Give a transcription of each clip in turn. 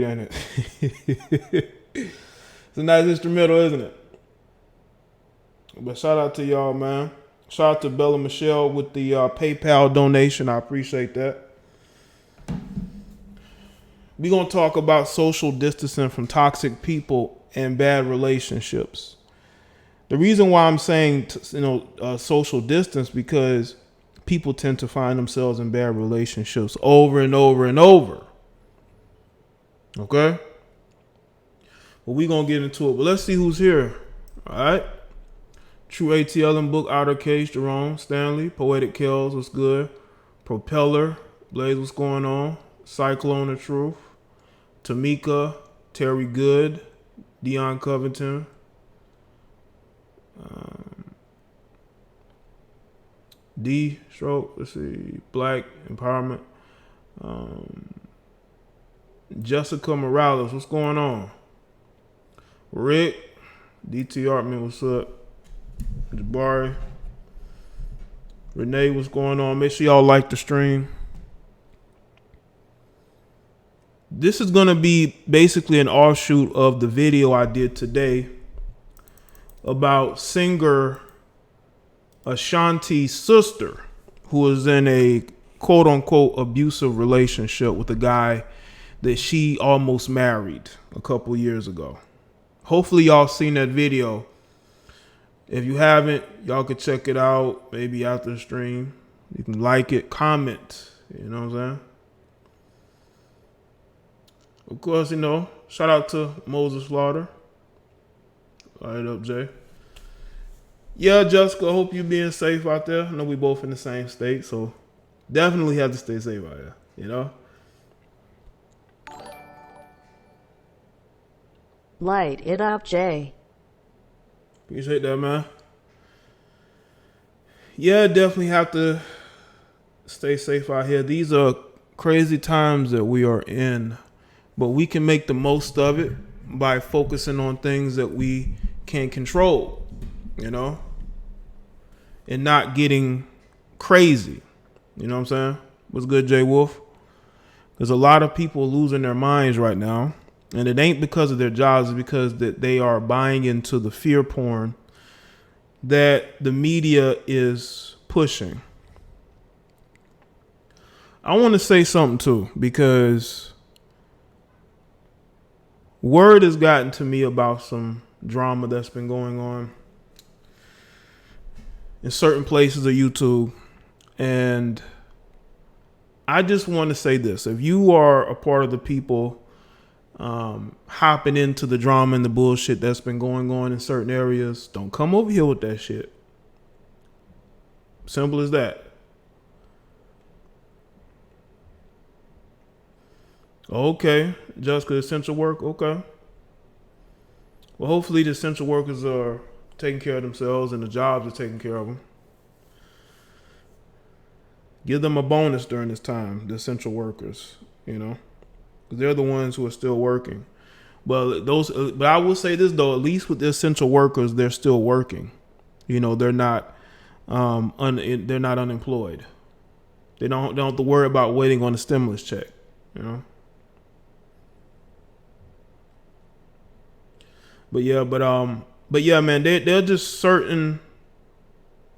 ain't it? It's a nice instrumental, isn't it? But shout out to y'all, man. Shout out to Bella Michelle with the PayPal donation. I appreciate that. We're going to talk about social distancing from toxic people and bad relationships. The reason why I'm saying, social distance, because people tend to find themselves in bad relationships over and over and over. Okay? Well, we're going to get into it. But let's see who's here. All right? True ATL and Book, Outer Case, Jerome, Stanley, Poetic Kells, what's good? Propeller, Blaze, what's going on? Cyclone of Truth, Tamika, Terry Good, Dion Covington, D Stroke, let's see, Black Empowerment, Jessica Morales, what's going on? Rick, DT Artman, what's up? Jabari, Renee, what's going on? Make sure y'all like the stream. This is going to be basically an offshoot of the video I did today about singer Ashanti Sister, who was in a quote unquote abusive relationship with a guy that she almost married a couple years ago. Hopefully y'all seen that video. If you haven't, y'all could check it out maybe after the stream. You can like it, comment, you know what I'm saying? Of course, shout out to Moses Slaughter. All right, up, Jay. Yeah, Jessica, I hope you being safe out there. I know we both in the same state, so definitely have to stay safe out here, Light it up, Jay. Appreciate that, man. Yeah, definitely have to stay safe out here. These are crazy times that we are in, but we can make the most of it by focusing on things that we can control, and not getting crazy. You know what I'm saying? What's good, Jay Wolf? There's a lot of people losing their minds right now. And it ain't because of their jobs, it's because that they are buying into the fear porn that the media is pushing. I want to say something too, because word has gotten to me about some drama that's been going on in certain places of YouTube. And I just want to say this. If you are a part of the people hopping into the drama and the bullshit that's been going on in certain areas, don't come over here with that shit. Simple as that. Okay, just because essential work, okay. Well, hopefully the essential workers are taking care of themselves and the jobs are taking care of them. Give them a bonus during this time, the essential workers, because they're the ones who are still working. But I will say this though, at least with the essential workers, they're still working. They're not they're not unemployed. They don't have to worry about waiting on a stimulus check. But yeah, man, they're just certain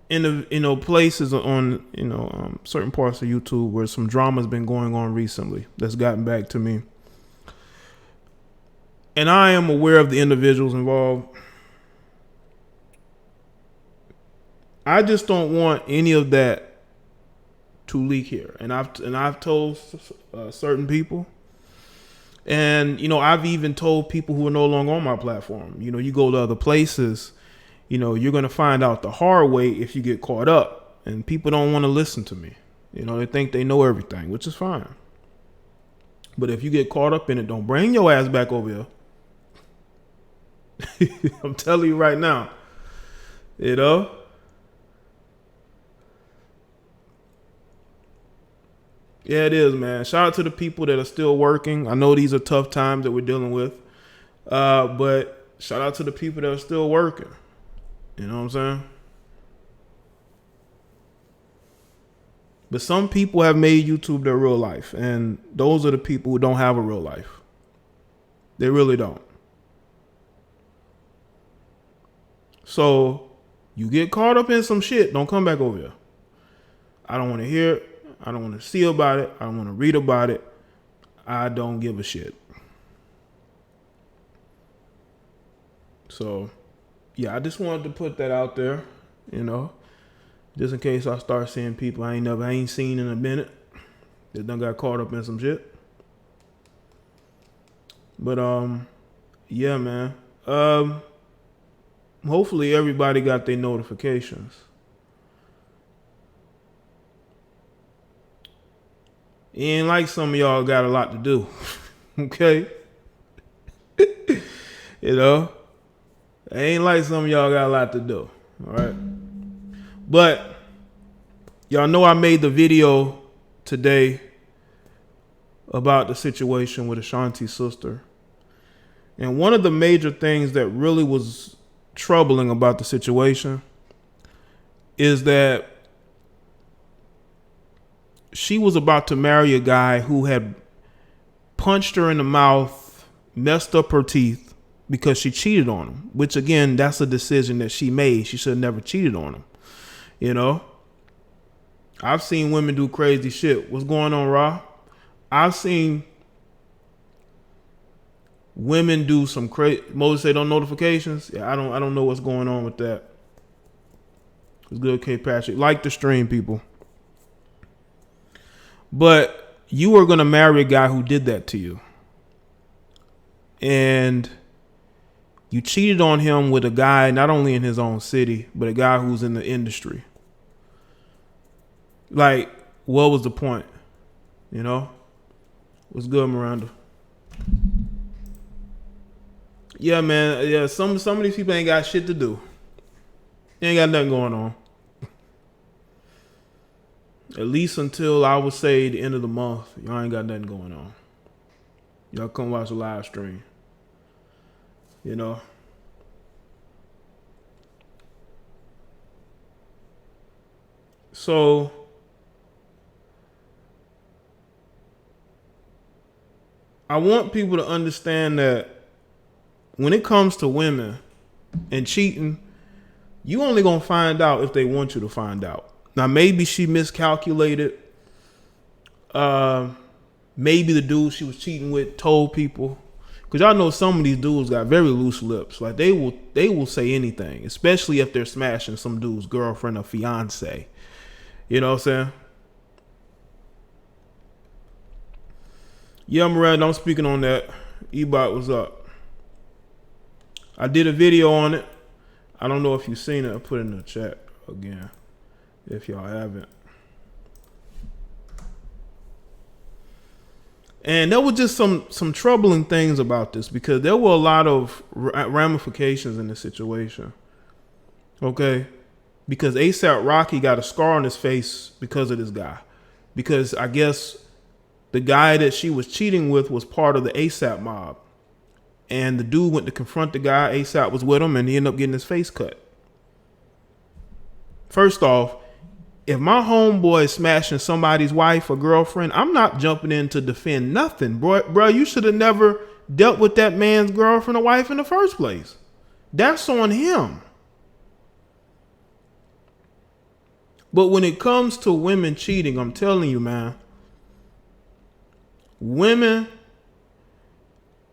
in the places on certain parts of YouTube where some drama's been going on recently that's gotten back to me. And I am aware of the individuals involved. I just don't want any of that to leak here. And I've told certain people, and I've even told people who are no longer on my platform. You go to other places, you're gonna find out the hard way if you get caught up. And people don't want to listen to me. They think they know everything, which is fine. But if you get caught up in it, don't bring your ass back over here. I'm telling you right now. Yeah, it is, man. Shout out to the people that are still working. I know these are tough times that we're dealing with. But shout out to the people that are still working. You know what I'm saying? But some people have made YouTube their real life. And those are the people who don't have a real life. They really don't. So you get caught up in some shit, don't come back over here. I don't want to hear it. I don't want to see about it. I don't want to read about it. I don't give a shit. So, yeah, I just wanted to put that out there, just in case I start seeing people I ain't seen in a minute that done got caught up in some shit. But yeah, man. Hopefully everybody got their notifications. It ain't like some of y'all got a lot to do. Okay? It ain't like some of y'all got a lot to do. All right? But y'all know I made the video today about the situation with Ashanti Sister. And one of the major things that really was troubling about the situation is that she was about to marry a guy who had punched her in the mouth, messed up her teeth because she cheated on him, which again, that's a decision that she made. She should have never cheated on him. I've seen women do crazy shit. What's going on, Ra? I've seen women do some crazy. Moses said on notifications. Yeah, I don't know what's going on with that. It's good, K. Patrick. Like the stream, people. But you are gonna marry a guy who did that to you, and you cheated on him with a guy not only in his own city, but a guy who's in the industry. Like, what was the point? What's good, Miranda? Yeah, man. Yeah, some of these people ain't got shit to do. They ain't got nothing going on. At least until I would say the end of the month, y'all ain't got nothing going on. Y'all come watch a live stream. So I want people to understand that when it comes to women and cheating, you only gonna find out if they want you to find out. Now, maybe she miscalculated. Maybe the dude she was cheating with told people. Because y'all know some of these dudes got very loose lips. Like, they will say anything, especially if they're smashing some dude's girlfriend or fiance. You know what I'm saying? Yeah, Miranda, I'm speaking on that. E-Bot, what's up? I did a video on it. I don't know if you've seen it. I'll put it in the chat again if y'all haven't. And there was just some troubling things about this because there were a lot of ramifications in this situation. Okay? Because ASAP Rocky got a scar on his face because of this guy. Because I guess the guy that she was cheating with was part of the ASAP mob. And the dude went to confront the guy. ASAP was with him and he ended up getting his face cut. First off, if my homeboy is smashing somebody's wife or girlfriend, I'm not jumping in to defend nothing. Bro, you should have never dealt with that man's girlfriend or wife in the first place. That's on him. But when it comes to women cheating, I'm telling you, man, women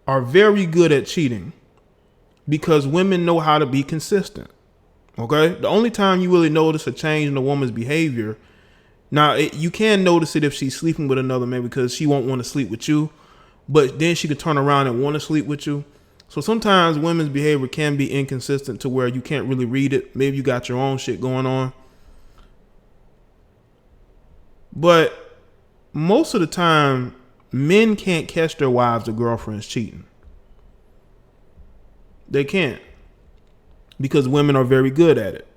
are very good at cheating because women know how to be consistent. Okay? The only time you really notice a change in a woman's behavior, now you can notice it if she's sleeping with another man because she won't want to sleep with you, but then she could turn around and want to sleep with you. So sometimes women's behavior can be inconsistent to where you can't really read it. Maybe you got your own shit going on. But most of the time, men can't catch their wives or girlfriends cheating. They can't. Because women are very good at it.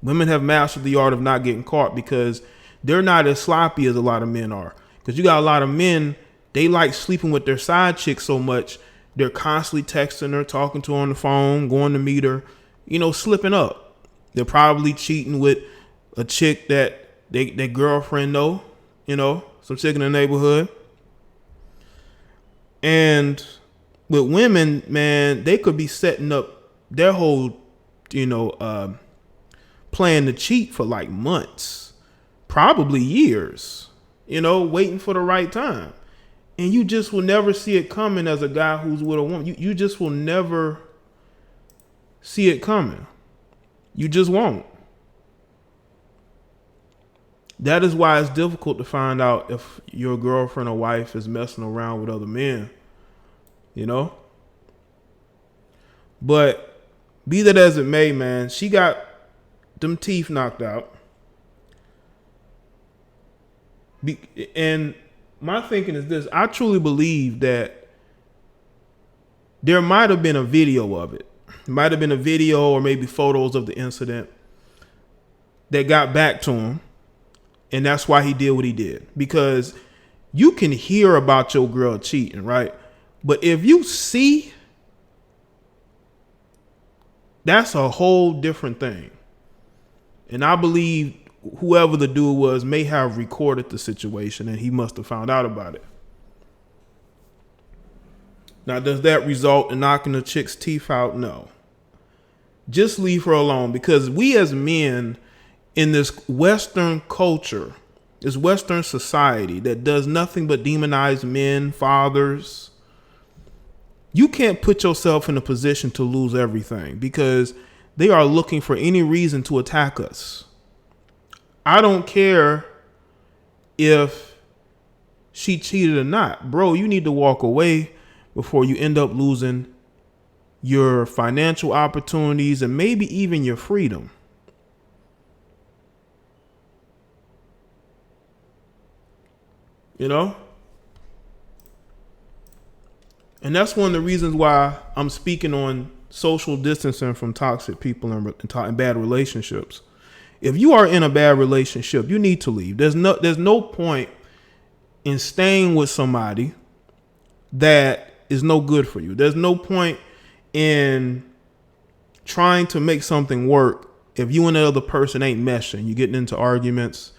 Women have mastered the art of not getting caught because they're not as sloppy as a lot of men are. Because you got a lot of men, they like sleeping with their side chick so much, they're constantly texting her, talking to her on the phone, going to meet her, slipping up. They're probably cheating with a chick that their girlfriend know, some chick in the neighborhood. And with women, man, they could be setting up their whole, plan to cheat for like months, probably years, waiting for the right time. And you just will never see it coming as a guy who's with a woman. You just will never see it coming. You just won't. That is why it's difficult to find out if your girlfriend or wife is messing around with other men, But be that as it may, man, she got them teeth knocked out. And my thinking is this. I truly believe that there might have been a video of it. It might have been a video or maybe photos of the incident that got back to him. And that's why he did what he did. Because you can hear about your girl cheating, right? But if you see, that's a whole different thing. And I believe whoever the dude was may have recorded the situation and he must have found out about it. Now, does that result in knocking the chick's teeth out? No. Just leave her alone, because we as men in this Western culture, this Western society that does nothing but demonize men, fathers, you can't put yourself in a position to lose everything because they are looking for any reason to attack us. I don't care if she cheated or not. Bro, you need to walk away before you end up losing your financial opportunities and maybe even your freedom. And that's one of the reasons why I'm speaking on social distancing from toxic people and bad relationships. If you are in a bad relationship, you need to leave. There's no point in staying with somebody that is no good for you. There's no point in trying to make something work if you and the other person ain't meshing. You're getting into arguments.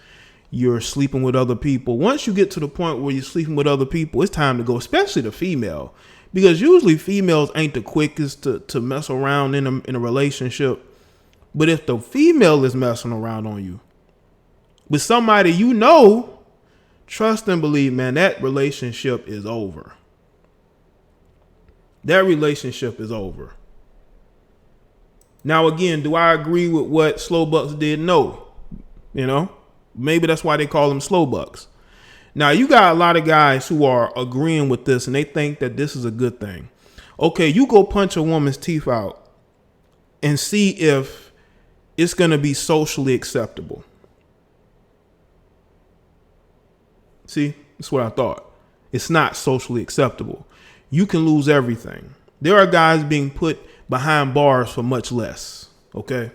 You're sleeping with other people. Once you get to the point where you're sleeping with other people, it's time to go, especially the female. Because usually females ain't the quickest to mess around in a relationship. But if the female is messing around on you with somebody trust and believe, man, that relationship is over. That relationship is over. Now, again, do I agree with what Slow Bucks did? No. Maybe that's why they call them slow bucks. Now, you got a lot of guys who are agreeing with this and they think that this is a good thing. Okay, you go punch a woman's teeth out and see if it's going to be socially acceptable. See, that's what I thought. It's not socially acceptable. You can lose everything. There are guys being put behind bars for much less. Okay.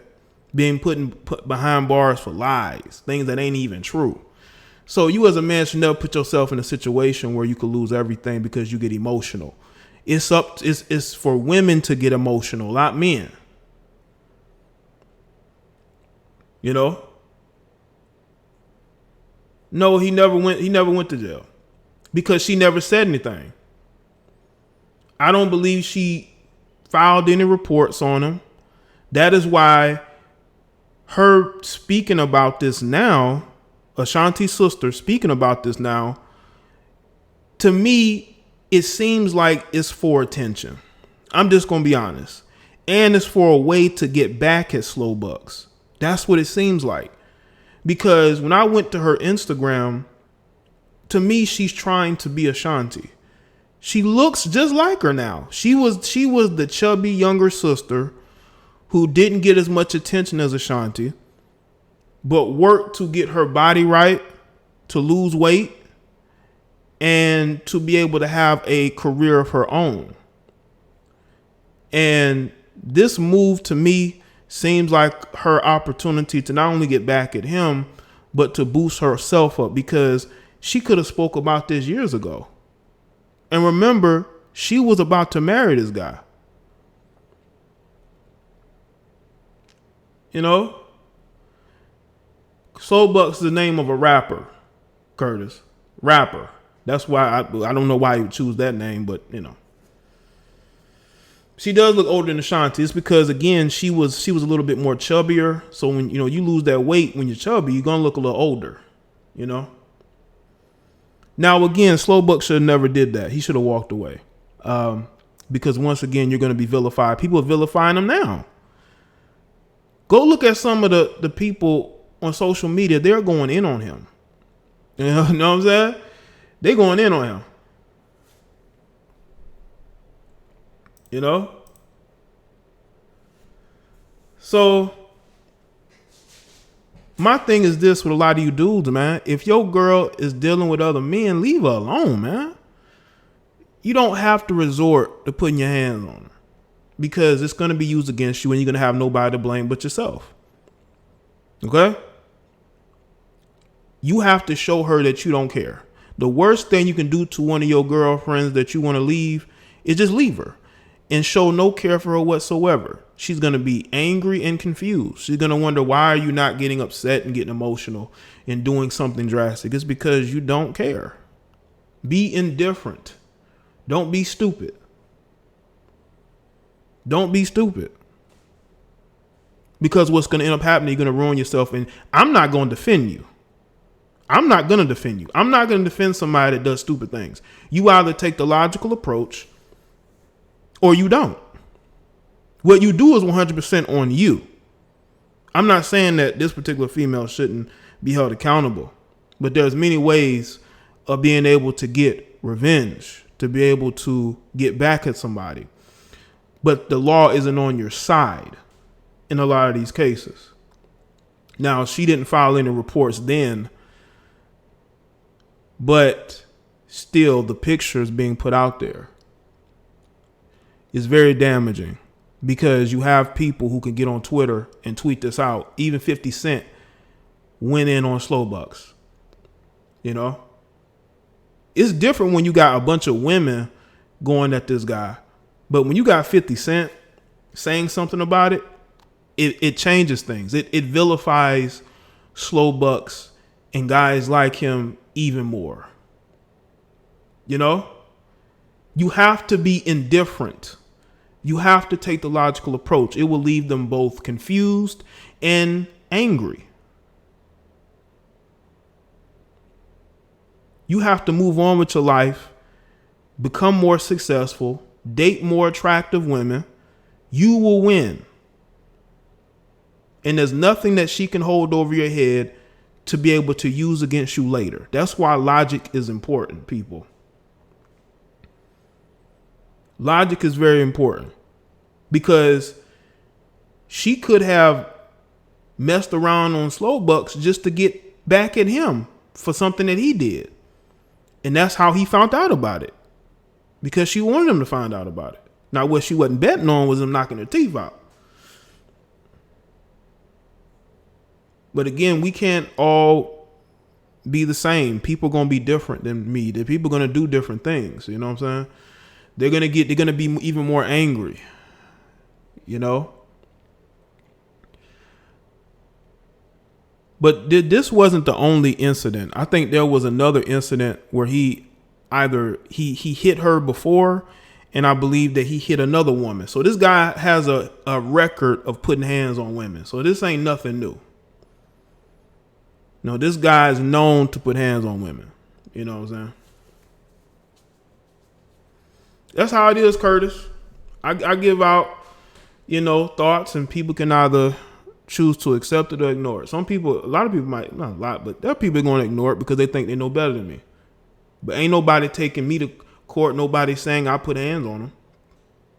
Being put behind bars for lies, things that ain't even true. So you as a man should never put yourself in a situation where you could lose everything because you get emotional. It's for women to get emotional, not men. No, he never went to jail because she never said anything. I don't believe she filed any reports on him. That is why her speaking about this now, Ashanti Sister speaking about this now, to me, it seems like it's for attention. I'm just going to be honest. And it's for a way to get back at Slow Bucks. That's what it seems like. Because when I went to her Instagram, to me, she's trying to be Ashanti. She looks just like her now. She was the chubby younger sister who didn't get as much attention as Ashanti, but worked to get her body right, to lose weight, and to be able to have a career of her own. And this move to me seems like her opportunity to not only get back at him, but to boost herself up, because she could have spoke about this years ago. And remember, she was about to marry this guy. Slow Bucks is the name of a rapper, Curtis. Rapper. That's why I don't know why you choose that name, but She does look older than Ashanti. It's because again, she was a little bit more chubbier. So when you lose that weight when you're chubby, you're gonna look a little older. Now again, Slowbuck should have never did that. He should have walked away. Because once again, you're gonna be vilified. People are vilifying him now. Go look at some of the people on social media. They're going in on him. You know what I'm saying? They're going in on him. So my thing is this with a lot of you dudes, man. If your girl is dealing with other men, leave her alone, man. You don't have to resort to putting your hands on her because it's going to be used against you and you're going to have nobody to blame but yourself. Okay? You have to show her that you don't care. The worst thing you can do to one of your girlfriends that you want to leave is just leave her and show no care for her whatsoever. She's going to be angry and confused. She's going to wonder, why are you not getting upset and getting emotional and doing something drastic? It's because you don't care. Be indifferent. Don't be stupid. Don't be stupid. Because what's going to end up happening, you're going to ruin yourself. And I'm not going to defend you. I'm not going to defend you. I'm not going to defend somebody that does stupid things. You either take the logical approach or you don't. What you do is 100% on you. I'm not saying that this particular female shouldn't be held accountable, but there's many ways of being able to get revenge, to be able to get back at somebody. But the law isn't on your side in a lot of these cases. Now, she didn't file any reports then, but still the pictures being put out there is very damaging because you have people who can get on Twitter and tweet this out. Even 50 Cent went in on Slowbucks. It's different when you got a bunch of women going at this guy. But when you got 50 Cent saying something about it, it changes things. It vilifies Slowbucks and guys like him even more. You have to be indifferent. You have to take the logical approach. It will leave them both confused and angry. You have to move on with your life, become more successful, date more attractive women. You will win. And there's nothing that she can hold over your head to be able to use against you later. That's why logic is important, people. Logic is very important because she could have messed around on Slowbucks just to get back at him for something that he did. And that's how he found out about it, because she wanted him to find out about it. Now, what she wasn't betting on was him knocking her teeth out. But again, we can't all be the same. People are going to be different than me. The people are going to do different things. You know what I'm saying? They're going to be even more angry. But this wasn't the only incident. I think there was another incident where he hit her before, and I believe that he hit another woman. So this guy has a record of putting hands on women. So this ain't nothing new. No, this guy is known to put hands on women. You know what I'm saying? That's how it is, Curtis. I give out, thoughts, and people can either choose to accept it or ignore it. A lot of people might, not a lot, but there are people going to ignore it because they think they know better than me. But ain't nobody taking me to court. Nobody saying I put hands on them.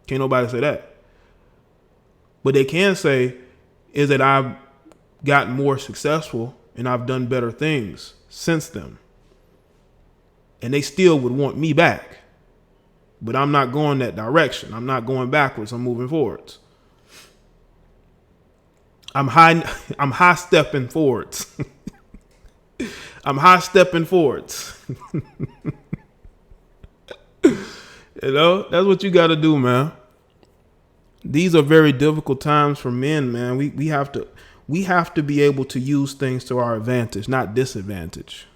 Can't nobody say that. What they can say is that I've gotten more successful and I've done better things since then. And they still would want me back. But I'm not going that direction. I'm not going backwards. I'm moving forwards. I'm high stepping forwards. I'm high stepping forwards. That's what you got to do, man. These are very difficult times for men, man. We have to be able to use things to our advantage, not disadvantage.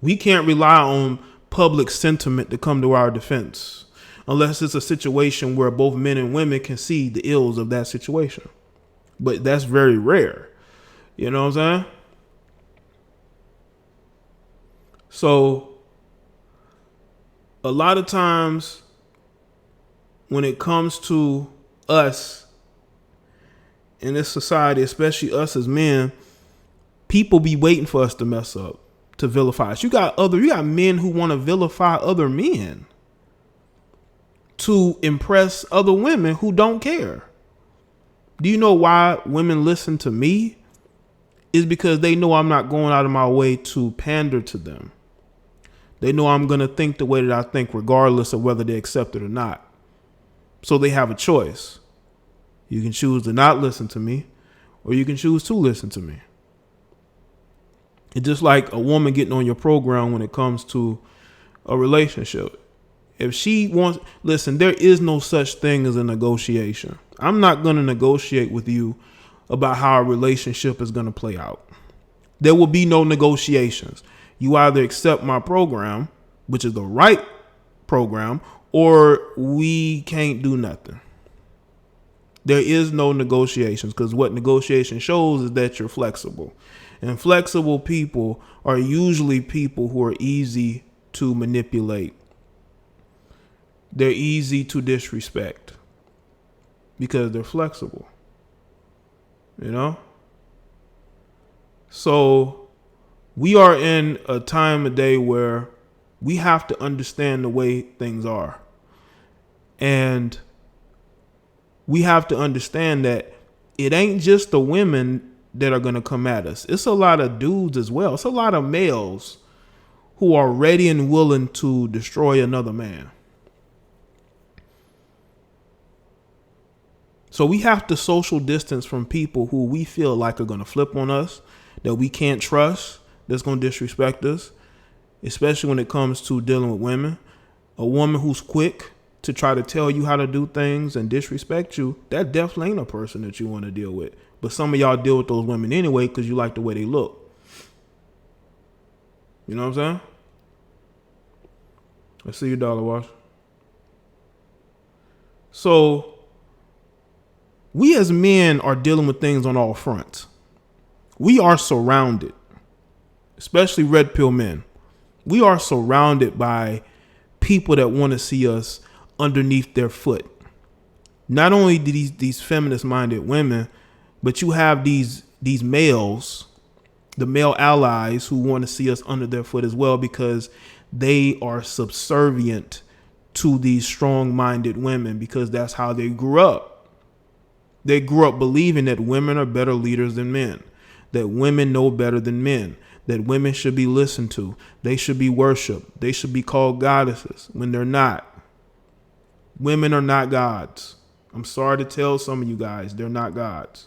We can't rely on public sentiment to come to our defense. unless it's a situation where both men and women can see the ills of that situation. But that's very rare. You know what I'm saying? So a lot of times when it comes to us in this society, especially us as men, people be waiting for us to mess up, to vilify us. You got men who want to vilify other men to impress other women who don't care. Do you know why women listen to me? Is because they know I'm not going out of my way to pander to them. They know I'm going to think the way that I think regardless of whether they accept it or not. So they have a choice. You can choose to not listen to me, or you can choose to listen to me. It's just like a woman getting on your program when it comes to a relationship. If she wants, listen, there is no such thing as a negotiation. I'm not going to negotiate with you about how a relationship is going to play out. There will be no negotiations. You either accept my program, which is the right program, or we can't do nothing. There is no negotiations, because what negotiation shows is that you're flexible. And flexible people are usually people who are easy to manipulate. They're easy to disrespect because they're flexible. You know? So we are in a time of day where we have to understand the way things are. And we have to understand that it ain't just the women that are going to come at us. It's a lot of dudes as well. It's a lot of males who are ready and willing to destroy another man. So we have to social distance from people who we feel like are going to flip on us, that we can't trust, that's going to disrespect us, especially when it comes to dealing with women. A woman who's quick to try to tell you how to do things and disrespect you, that definitely ain't a person that you want to deal with. But some of y'all deal with those women anyway because you like the way they look. You know what I'm saying? I see you, Dollar Wash. So we as men are dealing with things on all fronts. We are surrounded, especially red pill men. We are surrounded by people that want to see us underneath their foot. Not only do these feminist minded women, but you have these males, the male allies who want to see us under their foot as well, because they are subservient to these strong minded women because that's how they grew up. They grew up believing that women are better leaders than men, that women know better than men, that women should be listened to. They should be worshiped. They should be called goddesses when they're not. Women are not gods. I'm sorry to tell some of you guys, they're not gods.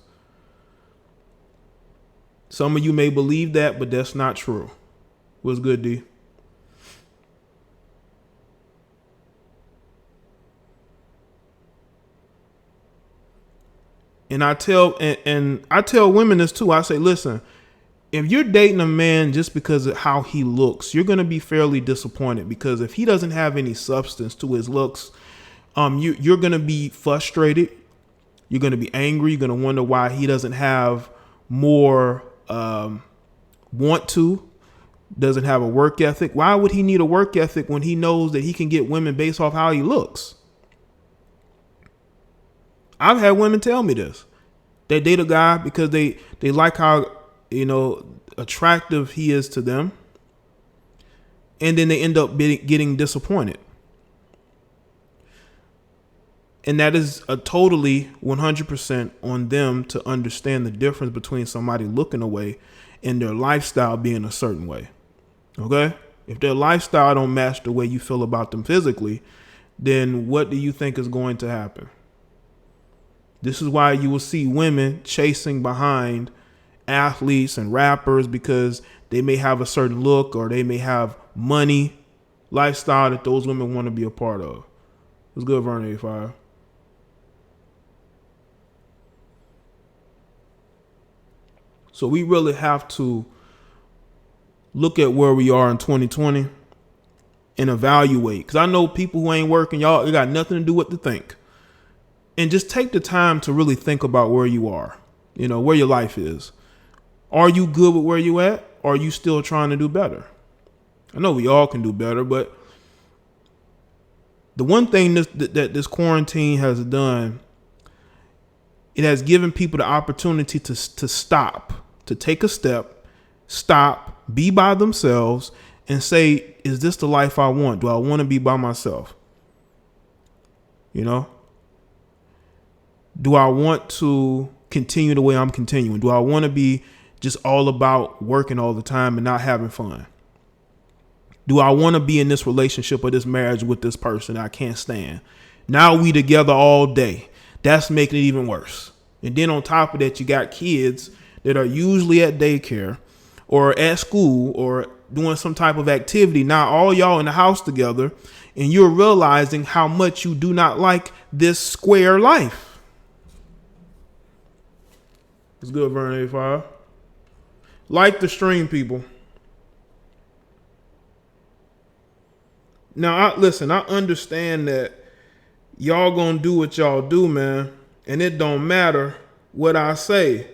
Some of you may believe that, but that's not true. What's good, D? And I tell women this too. I say, listen, if you're dating a man just because of how he looks, you're going to be fairly disappointed, because if he doesn't have any substance to his looks, you're going to be frustrated. You're going to be angry. You're going to wonder why he doesn't have more doesn't have a work ethic. Why would he need a work ethic when he knows that he can get women based off how he looks? I've had women tell me this. They date a guy because they like how, attractive he is to them. And then they end up getting disappointed. And that is a totally 100% on them to understand the difference between somebody looking away and their lifestyle being a certain way. Okay? If their lifestyle don't match the way you feel about them physically, then what do you think is going to happen? This is why you will see women chasing behind athletes and rappers, because they may have a certain look or they may have money, lifestyle that those women want to be a part of. What's good, Vern 85? So we really have to look at where we are in 2020 and evaluate. Because I know people who ain't working, y'all, it got nothing to do with the think. And just take the time to really think about where you are, where your life is. Are you good with where you at? Or are you still trying to do better? I know we all can do better, but the one thing that this quarantine has done, it has given people the opportunity to stop, to take a step, stop, be by themselves, and say, is this the life I want? Do I want to be by myself? Do I want to continue the way I'm continuing? Do I want to be just all about working all the time and not having fun? Do I want to be in this relationship or this marriage with this person I can't stand? Now we together all day. That's making it even worse. And then on top of that, you got kids that are usually at daycare or at school or doing some type of activity. Now all y'all in the house together, and you're realizing how much you do not like this square life. It's good, Vern 85. Like the stream, people. Now, I understand that y'all gonna do what y'all do, man. And it don't matter what I say.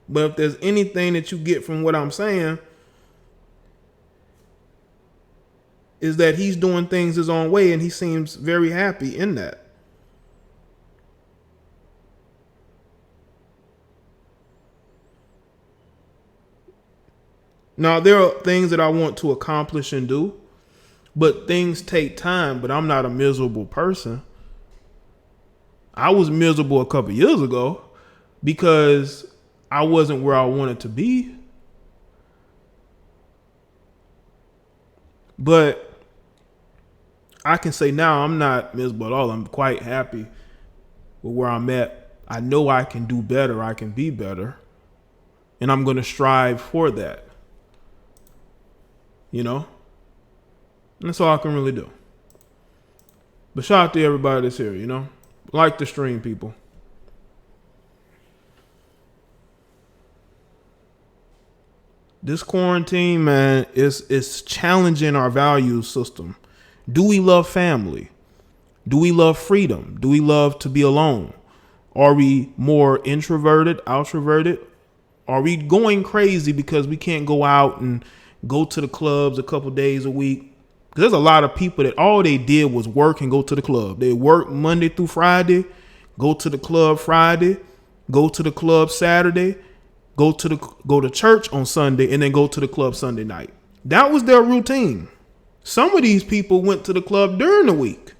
But if there's anything that you get from what I'm saying, is that he's doing things his own way and he seems very happy in that. Now, there are things that I want to accomplish and do, but things take time, but I'm not a miserable person. I was miserable a couple years ago because I wasn't where I wanted to be. But I can say now I'm not miserable at all. I'm quite happy with where I'm at. I know I can do better. I can be better. And I'm going to strive for that. And that's all I can really do. But shout out to everybody that's here, Like the stream, people. This quarantine, man, is challenging our value system. Do we love family? Do we love freedom? Do we love to be alone? Are we more introverted, outroverted? Are we going crazy because we can't go out and go to the clubs a couple days a week? Because there's a lot of people that all they did was work and go to the club. They work Monday through Friday, go to the club Friday, go to the club Saturday, go to church on Sunday, and then go to the club Sunday night. That was their routine. Some of these people went to the club during the week.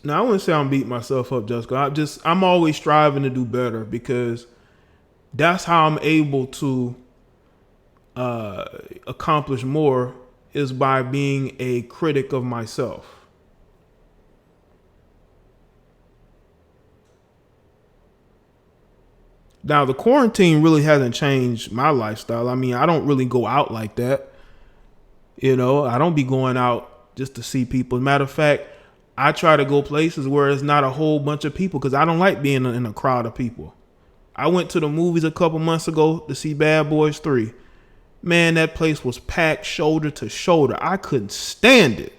Now, I wouldn't say I'm beating myself up, Jessica. I'm always striving to do better because that's how I'm able to accomplish more, is by being a critic of myself. Now, the quarantine really hasn't changed my lifestyle. I mean, I don't really go out like that. I don't be going out just to see people. As a matter of fact, I try to go places where it's not a whole bunch of people because I don't like being in a crowd of people. I went to the movies a couple months ago to see Bad Boys 3. Man, that place was packed shoulder to shoulder. I couldn't stand it.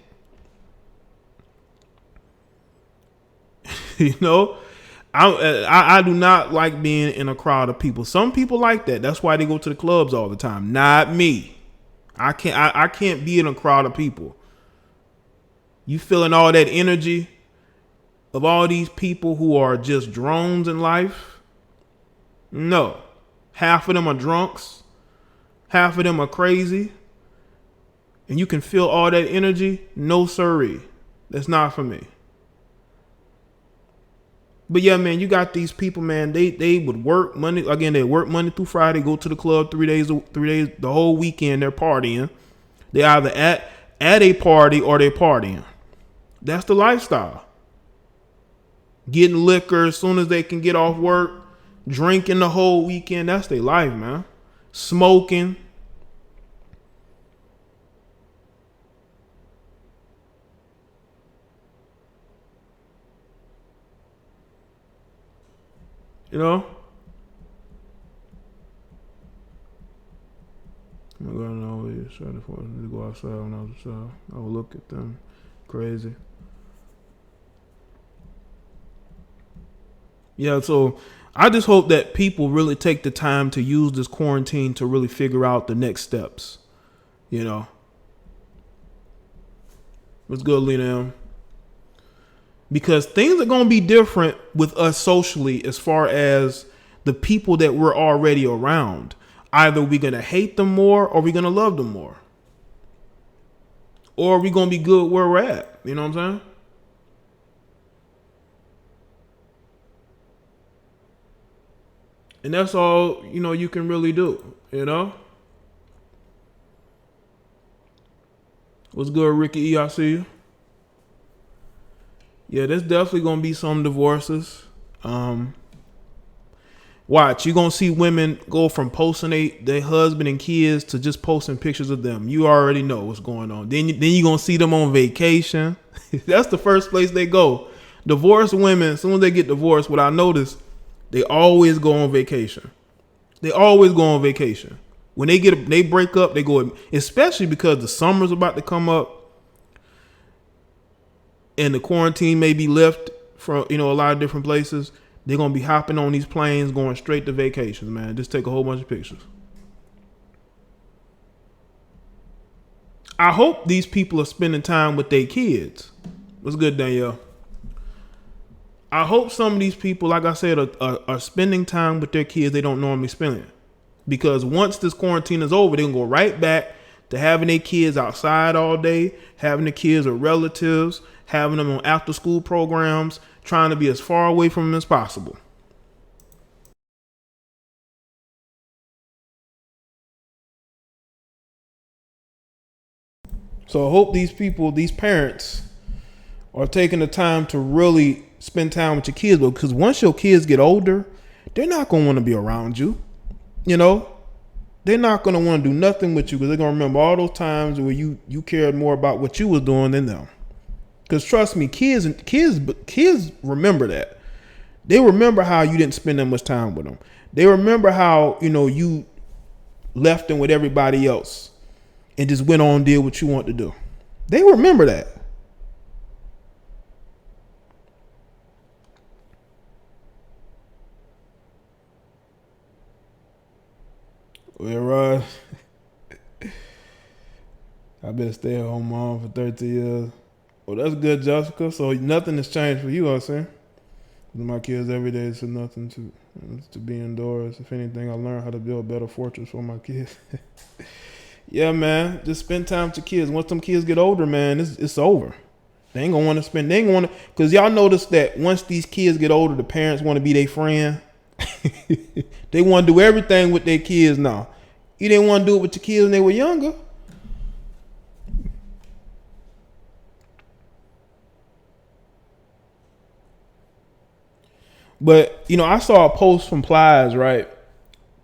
I do not like being in a crowd of people. Some people like that. That's why they go to the clubs all the time. Not me. I can't be in a crowd of people. You feeling all that energy of all these people who are just drones in life? No. Half of them are drunks. Half of them are crazy. And you can feel all that energy? No siree. That's not for me. But yeah, man, you got these people, man. They would work Monday. Again, they work Monday through Friday, go to the club 3 days, the whole weekend. They're partying. They either at a party or they're partying. That's the lifestyle. Getting liquor as soon as they can get off work, drinking the whole weekend. That's their life, man. Smoking. My God, I always tried to force me to go outside when I was a child. I would look at them crazy. Yeah, so I just hope that people really take the time to use this quarantine to really figure out the next steps. You know. What's good, Lena M? Because things are going to be different with us socially as far as the people that we're already around. Either we're going to hate them more or we're going to love them more. Or we're going to be good where we're at. You know what I'm saying? And that's all, you can really do, What's good, Ricky E? I see you. Yeah, there's definitely going to be some divorces. Watch, you're going to see women go from posting their husband and kids to just posting pictures of them. You already know what's going on. Then you're going to see them on vacation. That's the first place they go. Divorced women, as soon as they get divorced, what I noticed, they always go on vacation. They always go on vacation. When they break up, they go, especially because the summer's about to come up and the quarantine may be lifted from, a lot of different places. They're going to be hopping on these planes, going straight to vacations, man. Just take a whole bunch of pictures. I hope these people are spending time with their kids. What's good, Danielle? I hope some of these people, like I said, are spending time with their kids they don't normally spend. Because once this quarantine is over, they're going to go right back to having their kids outside all day, having the kids with relatives, having them on after school programs, trying to be as far away from them as possible. So I hope these parents are taking the time to really spend time with your kids, because once your kids get older, they're not going to want to be around you. They're not going to want to do nothing with you because they're going to remember all those times where you cared more about what you was doing than them. Because trust me, kids remember that. They remember how you didn't spend that much time with them. They remember how, you left them with everybody else and just went on and did what you want to do. They remember that. Well, I've been a stay-at-home mom for 13 years. Well, that's good, Jessica. So nothing has changed for you, I see. With my kids every day, it's nothing to be indoors. If anything, I learned how to build a better fortress for my kids. Yeah, man. Just spend time with your kids. Once them kids get older, man, it's over. They ain't gonna want to spend. They ain't gonna want to, because y'all notice that once these kids get older, the parents want to be their friend. They want to do everything with their kids now. You didn't want to do it with your kids when they were younger. But, I saw a post from Plies, right?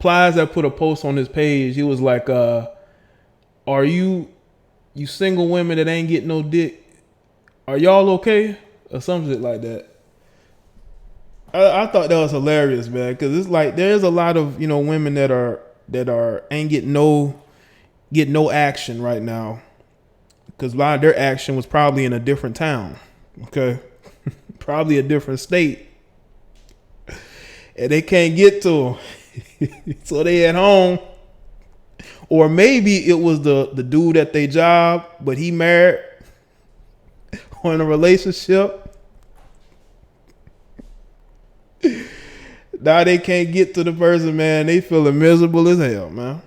Plies that put a post on his page. He was like, are you single women that ain't getting no dick, are y'all okay? Or something like that. I thought that was hilarious, man, because it's like there's a lot of women that ain't getting no action right now, because a lot of their action was probably in a different town, okay, probably a different state, and they can't get to them, so they at home, or maybe it was the dude at their job, but he married or in a relationship. Now they can't get to the person, man. They feeling miserable as hell, man.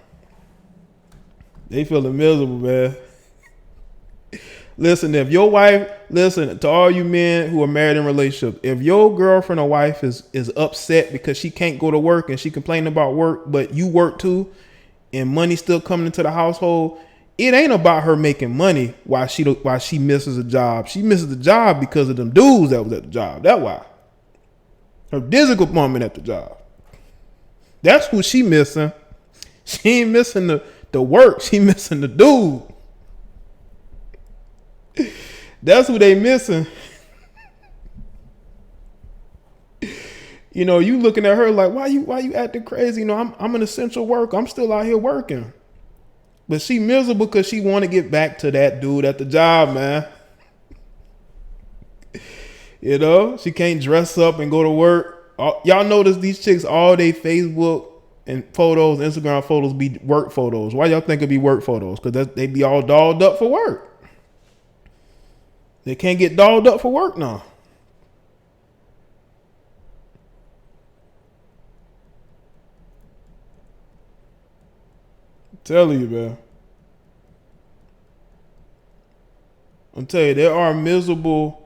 They feeling miserable, man. Listen, listen to all you men who are married in relationships. If your girlfriend or wife is upset because she can't go to work and she complaining about work, but you work too, and money still coming into the household, it ain't about her making money while she misses a job. She misses the job because of them dudes that was at the job. That's why. Her physical woman at the job. That's who she missing. She ain't missing the work. She missing the dude. That's who they missing. You looking at her like, why you acting crazy? I'm an essential worker. I'm still out here working. But she miserable because she want to get back to that dude at the job, man. You know, she can't dress up and go to work. Y'all notice these chicks, all they Facebook and photos, Instagram photos be work photos. Why y'all think it be work photos? Because they be all dolled up for work. They can't get dolled up for work now. I'm telling you, man. I'm telling you, there are miserable.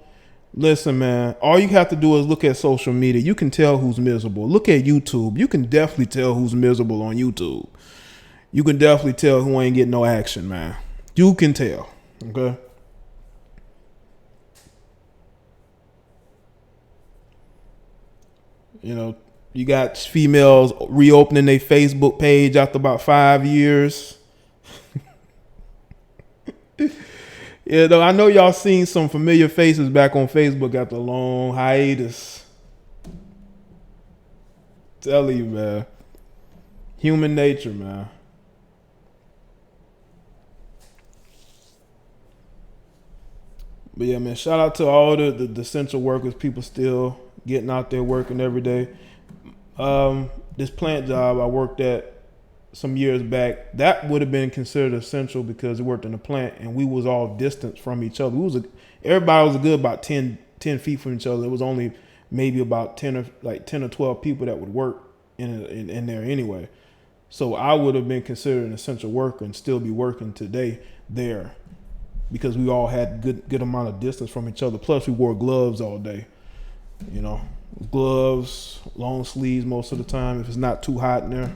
Listen, man, all you have to do is look at social media. You can tell who's miserable. Look at YouTube. You can definitely tell who's miserable on YouTube. You can definitely tell who ain't getting no action, man. You can tell. Okay. You know, you got females reopening their Facebook page after about 5 years. You know, I know y'all seen some familiar faces back on Facebook after a long hiatus. Tell you, man. Human nature, man. But yeah, man, shout out to all the essential workers, people still getting out there working every day. This plant job I worked at some years back, that would have been considered essential because we worked in a plant and we was all distanced from each other. Everybody was a good about 10 feet from each other. It was only maybe about 10 or 12 people that would work in there anyway. So I would have been considered an essential worker and still be working today there because we all had good amount of distance from each other. Plus we wore gloves all day, you know, gloves, long sleeves most of the time if it's not too hot in there.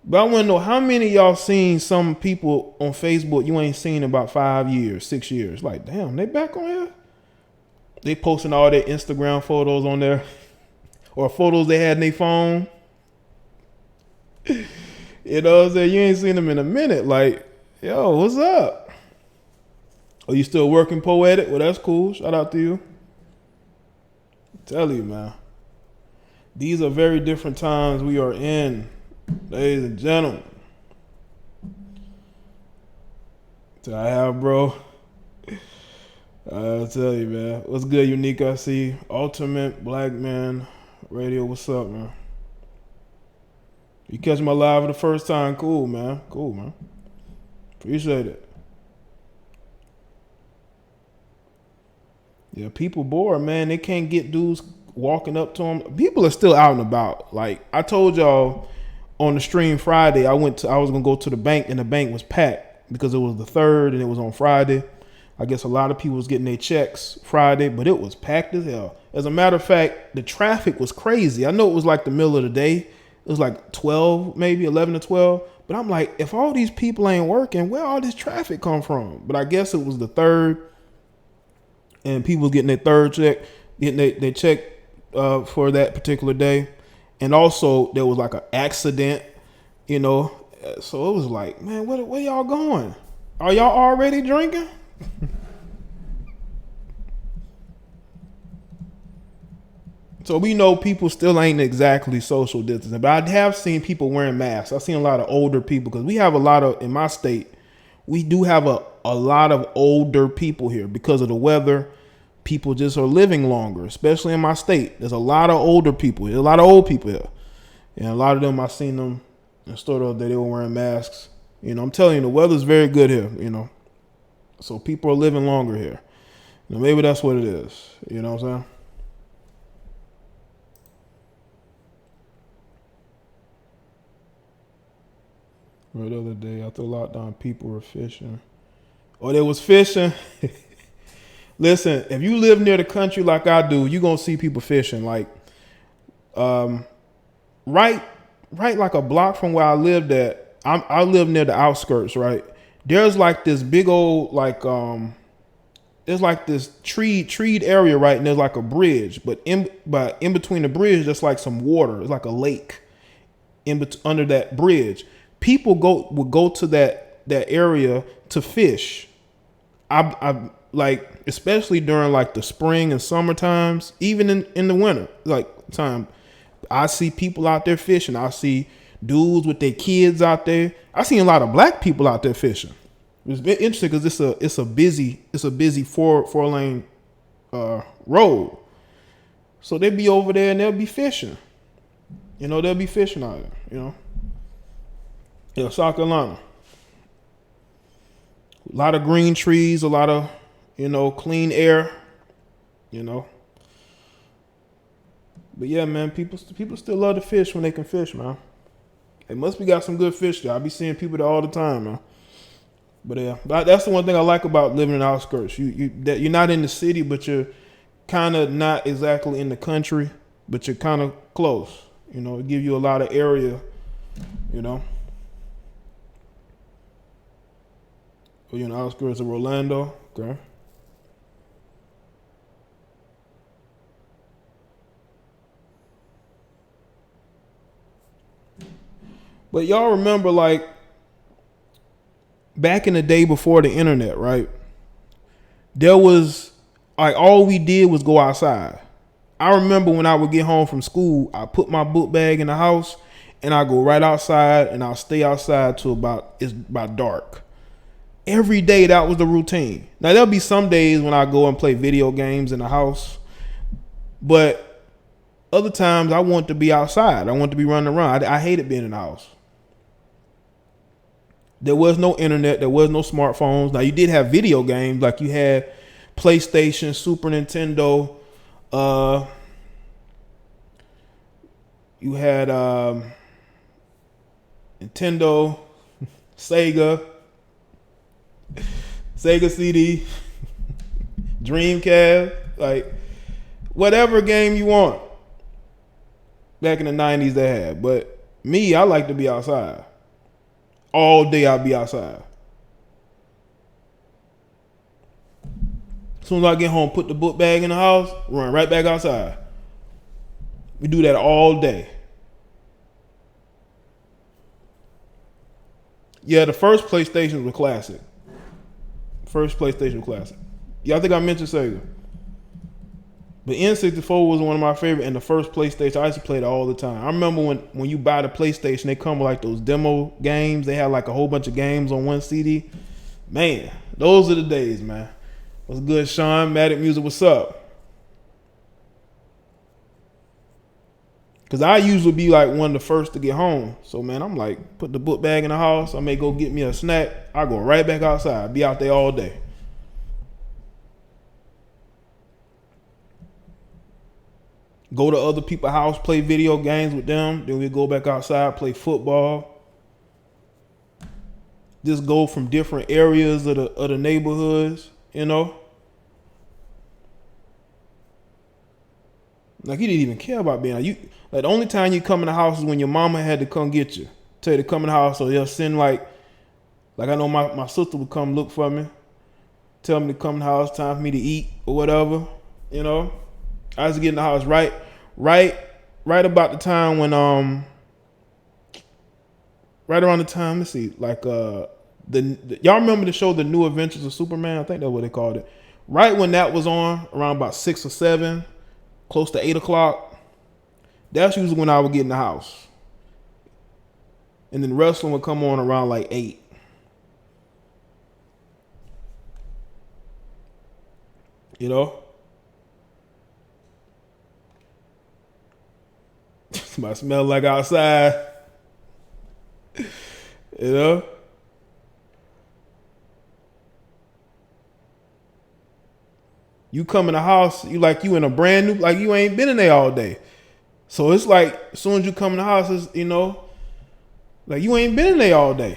But I want to know how many of y'all seen some people on Facebook you ain't seen in about 5 years, 6 years. Like, damn, they back on here? They posting all their Instagram photos on there or photos they had in their phone. You know what I'm saying? You ain't seen them in a minute. Like, yo, what's up? Are you still working Poetic? Well, that's cool. Shout out to you. Tell you, man. These are very different times we are in. Ladies and gentlemen, so I have, bro. I'll tell you, man. What's good, Unique? I see Ultimate Black Man Radio. What's up, man? You catch my live for the first time? Cool, man. Cool, man. Appreciate it. Yeah, people bored, man. They can't get dudes walking up to them. People are still out and about. Like I told y'all. On the stream Friday, I was gonna go to the bank and the bank was packed because it was the 3rd and it was on Friday. I guess a lot of people was getting their checks Friday, but it was packed as hell. As a matter of fact, the traffic was crazy. I know it was like the middle of the day. It was like 12, maybe 11 to 12. But I'm like, if all these people ain't working, where all this traffic come from? But I guess it was the 3rd and people getting their 3rd check, getting their check for that particular day. And also there was like an accident, you know. So it was like, man, where y'all going? Are y'all already drinking? So we know people still ain't exactly social distancing, but I have seen people wearing masks. I've seen a lot of older people because we have a lot of, in my state, we do have a lot of older people here because of the weather. People just are living longer, especially in my state. There's a lot of older people. There's a lot of old people here. And a lot of them, I seen them in the store the other day, they were wearing masks. You know, I'm telling you, the weather's very good here, you know. So people are living longer here. You know, maybe that's what it is. You know what I'm saying? The other day, after lockdown, people were fishing. Oh, they was fishing? Listen, if you live near the country like I do, you're going to see people fishing. Like, right like a block from where I lived at, I live near the outskirts, right? There's like this big old, like, there's like this treed area, right? And there's like a bridge, but in between the bridge, there's like some water. It's like a lake under that bridge. People would go to that area to fish. I like, especially during like the spring and summer times, even in the winter, like time, I see people out there fishing. I see dudes with their kids out there. I seen a lot of black people out there fishing. It's been interesting because it's a busy four lane road. So they'll be over there and they'll be fishing. They'll be fishing out there. South Carolina. A lot of green trees, a lot of clean air. But yeah, man, people still love to fish when they can fish, man. They must be got some good fish there. I be seeing people there all the time, man. But yeah, that's the one thing I like about living in the outskirts. You're not in the city, but you're kind of not exactly in the country, but you're kind of close. It give you a lot of area. You're in the outskirts of Orlando, okay. But y'all remember, like, back in the day before the internet, right? There was, like, all we did was go outside. I remember when I would get home from school, I put my book bag in the house and I go right outside and I'll stay outside till it's about dark. Every day that was the routine. Now there'll be some days when I go and play video games in the house, but other times I want to be outside. I want to be running around. I hated being in the house. There was no internet. There was no smartphones. Now you did have video games, like you had PlayStation, Super Nintendo. You had Nintendo, Sega CD, Dreamcast, like whatever game you want. Back in the 90s they had. But me, I like to be outside. All day I'll be outside. As soon as I get home, put the book bag in the house, run right back outside. We do that all day. Yeah, the first PlayStation was classic. Yeah, I think I mentioned Sega. But N64 was one of my favorite, and the first PlayStation, I used to play it all the time. I remember when you buy the PlayStation, they come with like those demo games. They had like a whole bunch of games on one CD. Man, those are the days, man. What's good, Sean? Matic Music, what's up? Because I usually be like one of the first to get home. So, man, I'm like, put the book bag in the house. I may go get me a snack. I go right back outside. Be out there all day. Go to other people's house, play video games with them. Then we go back outside, play football. Just go from different areas of the neighborhoods, Like, you didn't even care about being like the only time you come in the house is when your mama had to come get you. Tell you to come in the house, or they'll send like I know my sister would come look for me. Tell me to come in the house, time for me to eat or whatever, I used to get in the house right about the time when right around the time, let's see, like y'all remember the show The New Adventures of Superman? I think that's what they called it. Right when that was on, around about 6 or 7, close to 8 o'clock, that's usually when I would get in the house. And then wrestling would come on around like 8. Might smell like outside. You come in the house, you in a brand new, like you ain't been in there all day. So it's like, as soon as you come in the house, it's, like you ain't been in there all day.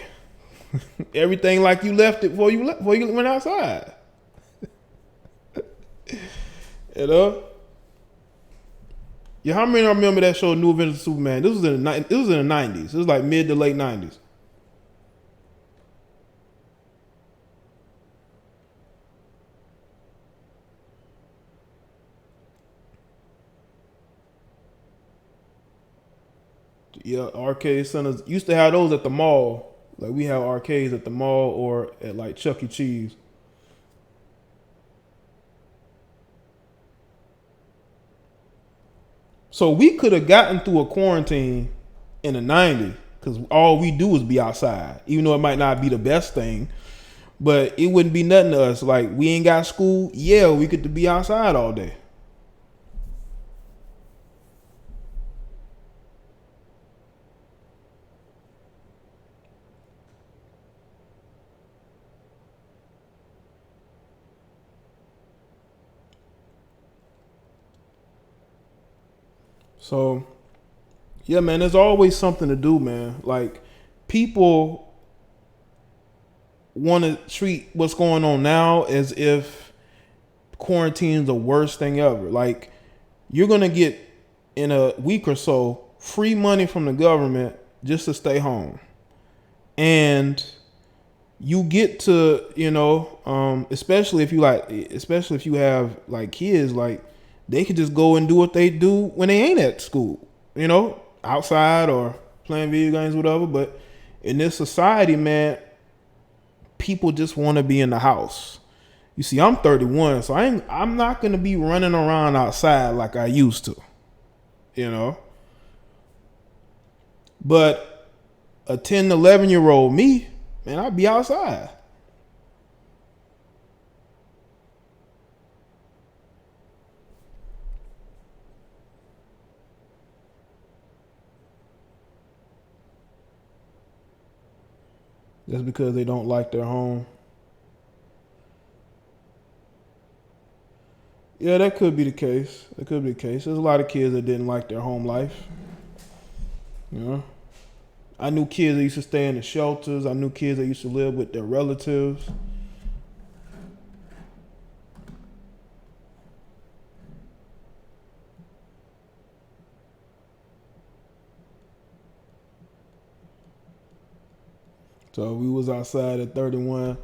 Everything like you left it before you went outside. Yeah, how many remember that show, New Adventures of Superman? This was in the 90s. It was like mid to late 90s. Yeah, arcade centers used to have those at the mall. Like we have arcades at the mall or at like Chuck E. Cheese. So we could have gotten through a quarantine in the 90s because all we do is be outside, even though it might not be the best thing, but it wouldn't be nothing to us. Like, we ain't got school. Yeah, we get to be outside all day. So, yeah, man, there's always something to do, man. Like, people want to treat what's going on now as if quarantine is the worst thing ever. Like, you're going to get, in a week or so, free money from the government just to stay home. And you get to, especially if you have like kids, like, they could just go and do what they do when they ain't at school, outside or playing video games, whatever. But in this society, man, people just want to be in the house. You see, I'm 31, so I'm not going to be running around outside like I used to, But a 10, 11-year-old me, man, I'd be outside. Just because they don't like their home. Yeah, that could be the case. There's a lot of kids that didn't like their home life. I knew kids that used to stay in the shelters. I knew kids that used to live with their relatives. So we was outside at 31.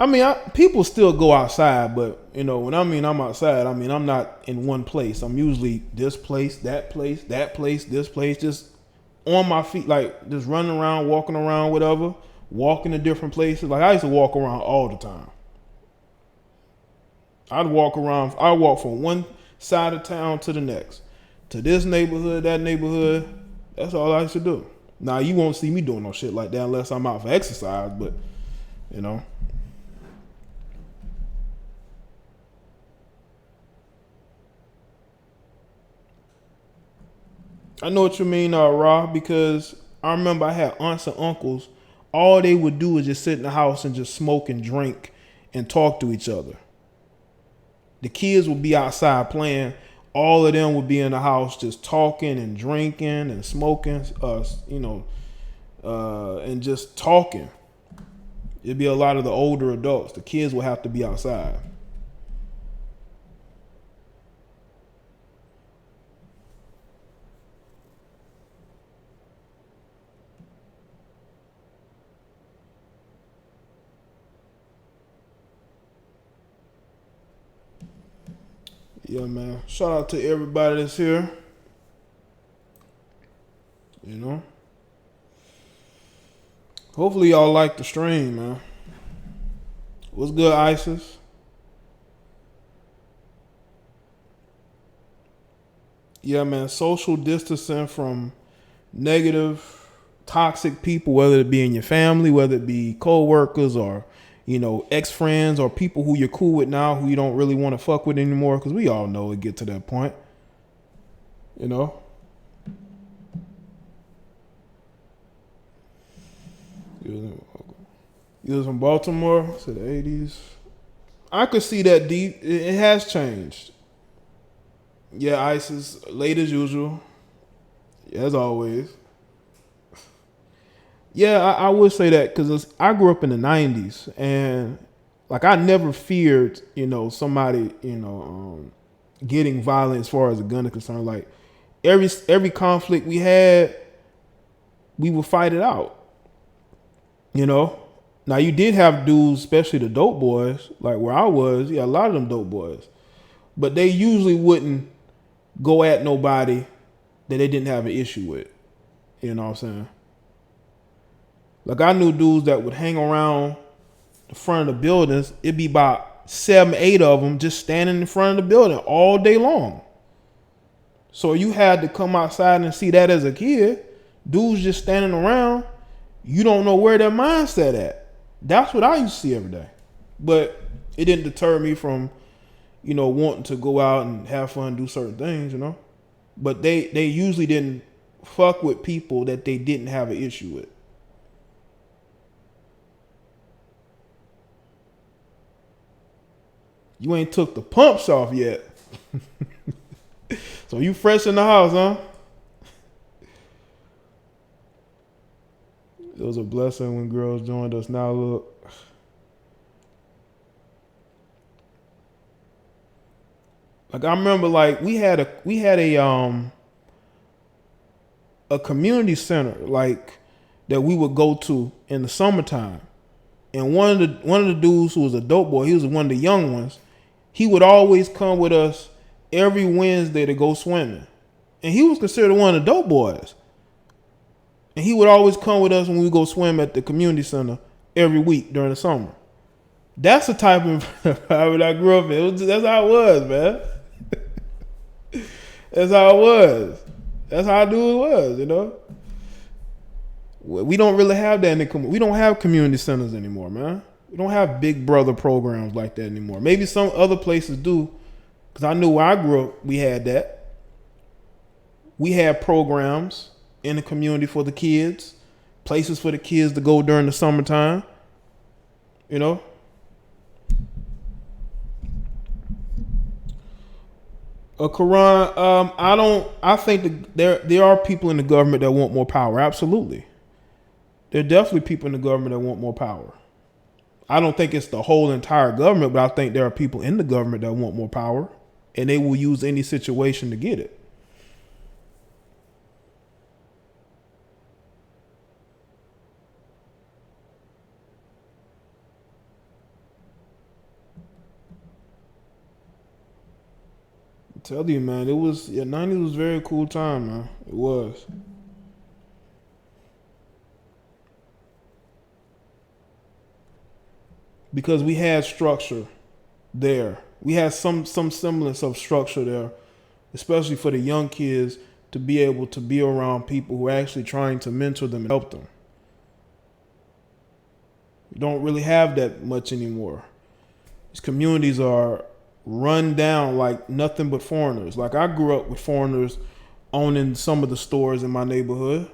I mean, people still go outside, but when I'm outside, I'm not in one place. I'm usually this place, that place, this place, just on my feet, like just running around, walking around, whatever, walking to different places. Like, I used to walk around all the time. I'd walk from one side of town to the next, to this neighborhood, that neighborhood. That's all I used to do. Now, you won't see me doing no shit like that unless I'm out for exercise, but, I know what you mean, Ra, because I remember I had aunts and uncles. All they would do is just sit in the house and just smoke and drink and talk to each other. The kids would be outside playing. All of them would be in the house just talking and drinking and smoking, and just talking. It'd be a lot of the older adults. The kids would have to be outside. Yeah, man. Shout out to everybody that's here. Hopefully y'all like the stream, man. What's good, ISIS? Yeah, man. Social distancing from negative, toxic people, whether it be in your family, whether it be co-workers or ex-friends or people who you're cool with now who you don't really want to fuck with anymore, because we all know it get to that point. You was from Baltimore, to the 80s. I could see that deep. It has changed. Yeah, ISIS, late as usual. As always. Yeah, I would say that because I grew up in the 90s, and like, I never feared, somebody, getting violent as far as a gun is concerned. Like, every conflict we had, we would fight it out. Now, you did have dudes, especially the dope boys, like where I was, a lot of them dope boys, but they usually wouldn't go at nobody that they didn't have an issue with. You know what I'm saying? Like, I knew dudes that would hang around the front of the buildings. It'd be about 7, 8 of them just standing in front of the building all day long. So you had to come outside and see that as a kid. dudes just standing around, you don't know where their mindset at. That's what I used to see every day. But it didn't deter me from, wanting to go out and have fun, do certain things, But they usually didn't fuck with people that they didn't have an issue with. You ain't took the pumps off yet. So you fresh in the house, huh? It was a blessing when girls joined us. Now look. Like I remember we had a community center that we would go to in the summertime. And one of the dudes who was a dope boy, he was one of the young ones. He would always come with us every Wednesday to go swimming. And he was considered one of the dope boys. And he would always come with us when we go swim at the community center every week during the summer. That's the type of environment I grew up in. That's how it was, man. That's how it was. That's how I knew it was, We don't really have that in the community. We don't have community centers anymore, man. We don't have big brother programs like that anymore. Maybe some other places do, because I knew where I grew up, we had that. We had programs in the community for the kids, places for the kids to go during the summertime, A Quran, I think that there are people in the government that want more power. Absolutely. There are definitely people in the government that want more power. I don't think it's the whole entire government, but I think there are people in the government that want more power, and they will use any situation to get it. I tell you, man, 90s was a very cool time, man. It was. Because we had structure there. We had some semblance of structure there, especially for the young kids to be able to be around people who are actually trying to mentor them and help them. We don't really have that much anymore. These communities are run down like nothing but foreigners. Like I grew up with foreigners owning some of the stores in my neighborhood.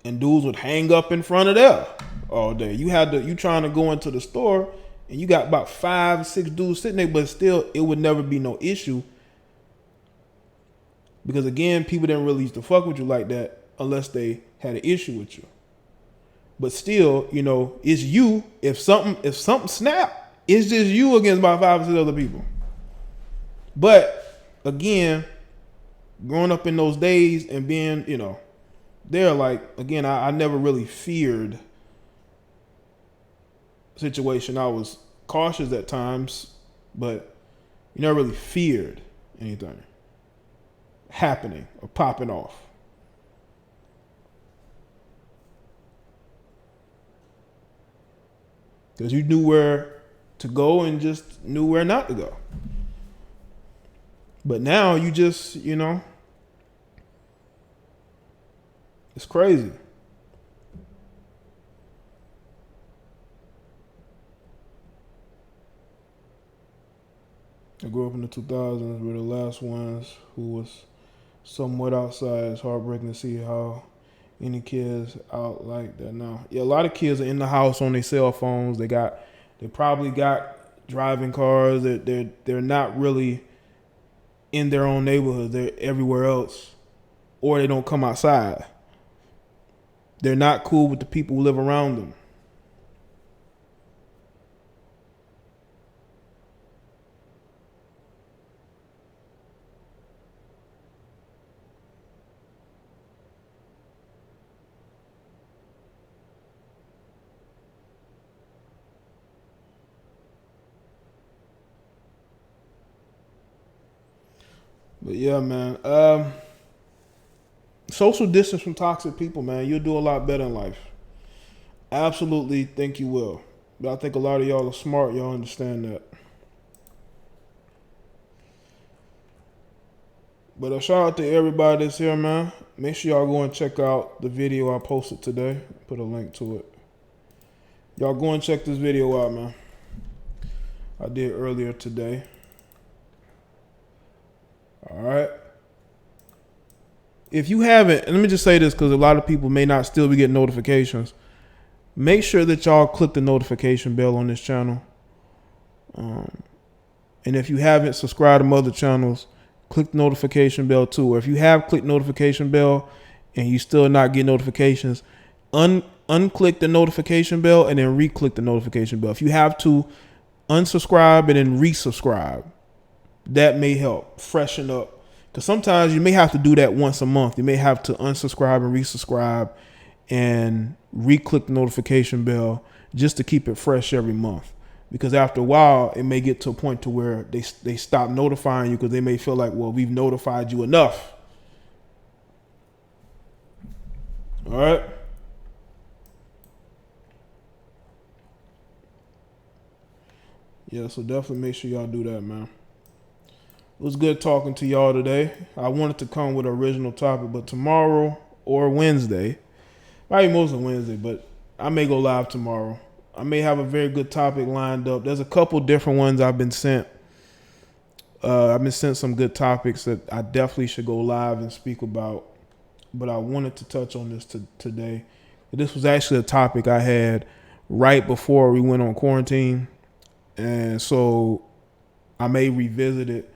And dudes would hang up in front of there all day. You trying to go into the store and you got about 5, 6 dudes sitting there, but still it would never be no issue. Because again, people didn't really used to fuck with you like that unless they had an issue with you. But still, it's you. If something snap, it's just you against about 5 or 6 other people. But again, growing up in those days and being, they're again, I never really feared the situation. I was cautious at times, but you never really feared anything happening or popping off. Because you knew where to go and just knew where not to go. But now you just, it's crazy. I grew up in the 2000s. We were the last ones who was somewhat outside. It's heartbreaking to see how any kids out like that now. Yeah, a lot of kids are in the house on their cell phones. They probably got driving cars. They're not really in their own neighborhood. They're everywhere else, or they don't come outside. They're not cool with the people who live around them. But yeah, man. Social distance from toxic people, man. You'll do a lot better in life. Absolutely think you will. But I think a lot of y'all are smart. Y'all understand that. But shout out to everybody that's here, man. Make sure y'all go and check out the video I posted today. Put a link to it. Y'all go and check this video out, man. I did earlier today. All right. If you haven't, and let me just say this because a lot of people may not still be getting notifications. Make sure that y'all click the notification bell on this channel. And if you haven't subscribed to other channels, click the notification bell too. Or if you have clicked notification bell and you still not get notifications, unclick the notification bell and then re-click the notification bell. If you have to, unsubscribe and then resubscribe. That may help freshen up. Because sometimes you may have to do that once a month. You may have to unsubscribe and resubscribe and re-click the notification bell just to keep it fresh every month. Because after a while, it may get to a point to where they stop notifying you because they may feel like, well, we've notified you enough. All right. Yeah, so definitely make sure y'all do that, man. It was good talking to y'all today. I wanted to come with an original topic, but tomorrow or Wednesday, probably mostly Wednesday, but I may go live tomorrow. I may have a very good topic lined up. There's a couple different ones I've been sent. I've been sent some good topics that I definitely should go live and speak about, but I wanted to touch on this today. This was actually a topic I had right before we went on quarantine, and so I may revisit it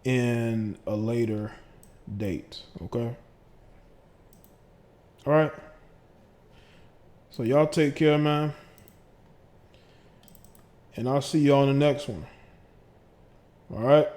in a later date. Okay. All right. So y'all take care, man. And I'll see y'all on the next one. All right.